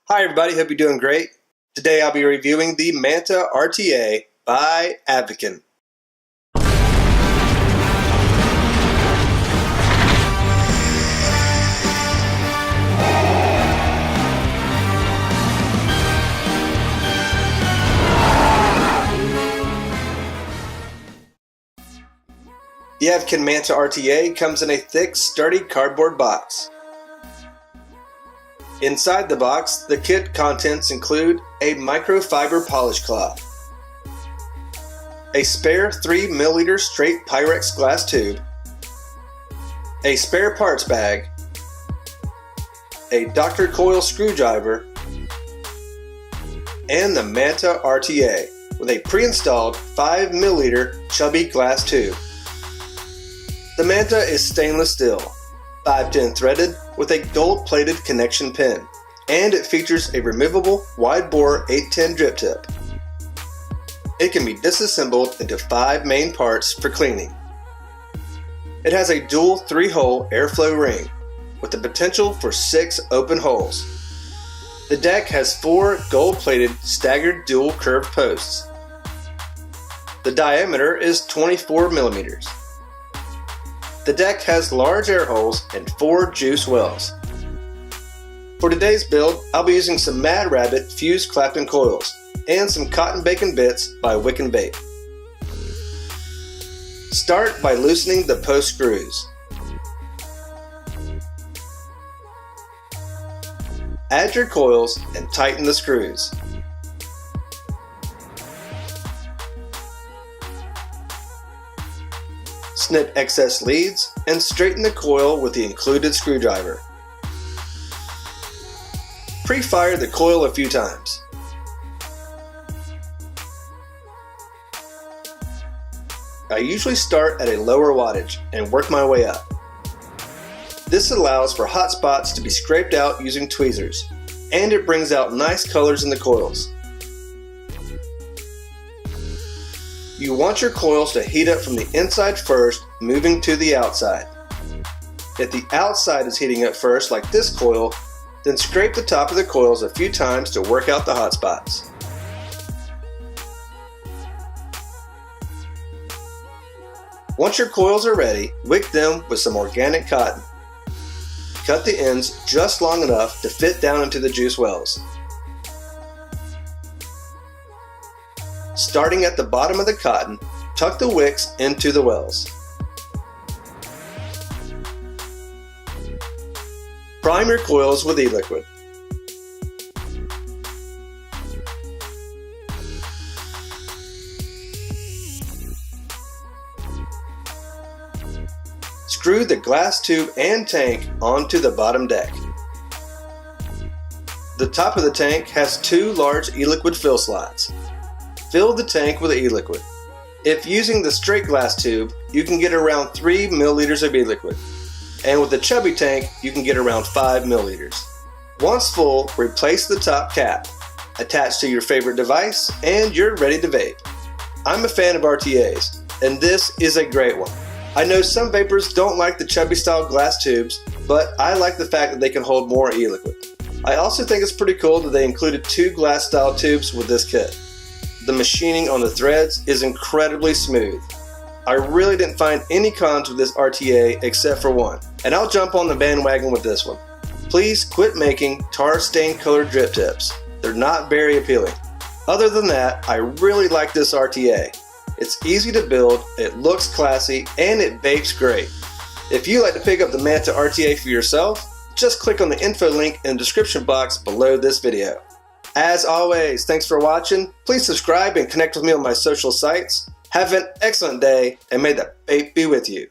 Hi everybody, hope you're doing great. Today I'll be reviewing the Manta RTA by Advken. The Advken Manta RTA comes in a thick, sturdy cardboard box. Inside the box, the kit contents include a microfiber polish cloth, a spare 3 ml straight Pyrex glass tube, a spare parts bag, a Dr. Coil screwdriver, and the Manta RTA with a pre-installed 5 ml chubby glass tube. The Manta is stainless steel, 510 threaded with a gold-plated connection pin, and it features a removable wide-bore 810 drip tip. It can be disassembled into 5 main parts for cleaning. It has a dual 3-hole airflow ring with the potential for 6 open holes. The deck has 4 gold-plated staggered dual curved posts. The diameter is 24 millimeters. The deck has large air holes and 4 juice wells. For today's build, I'll be using some Mad Rabbit fused clapping coils and some cotton bacon bits by Wick & Vape. Start by loosening the post screws. Add your coils and tighten the screws. Snip excess leads and straighten the coil with the included screwdriver. Pre-fire the coil a few times. I usually start at a lower wattage and work my way up. This allows for hot spots to be scraped out using tweezers, and it brings out nice colors in the coils. You want your coils to heat up from the inside first, moving to the outside. If the outside is heating up first, like this coil, then scrape the top of the coils a few times to work out the hot spots. Once your coils are ready, wick them with some organic cotton. Cut the ends just long enough to fit down into the juice wells. Starting at the bottom of the cotton, tuck the wicks into the wells. Prime your coils with e-liquid. Screw the glass tube and tank onto the bottom deck. The top of the tank has 2 large e-liquid fill slots. Fill the tank with e-liquid. If using the straight glass tube, you can get around 3 milliliters of e-liquid. And with the chubby tank, you can get around 5 milliliters. Once full, replace the top cap. Attach to your favorite device, and you're ready to vape. I'm a fan of RTAs, and this is a great one. I know some vapors don't like the chubby style glass tubes, but I like the fact that they can hold more e-liquid. I also think it's pretty cool that they included 2 glass style tubes with this kit. The machining on the threads is incredibly smooth. I really didn't find any cons with this RTA except for one, and I'll jump on the bandwagon with this one. Please quit making tar stained colored drip tips. They're not very appealing. Other than that, I really like this RTA. It's easy to build, it looks classy, and it vapes great. If you'd like to pick up the Manta RTA for yourself, just click on the info link in the description box below this video. As always, thanks for watching. Please subscribe and connect with me on my social sites. Have an excellent day, and may the vape be with you.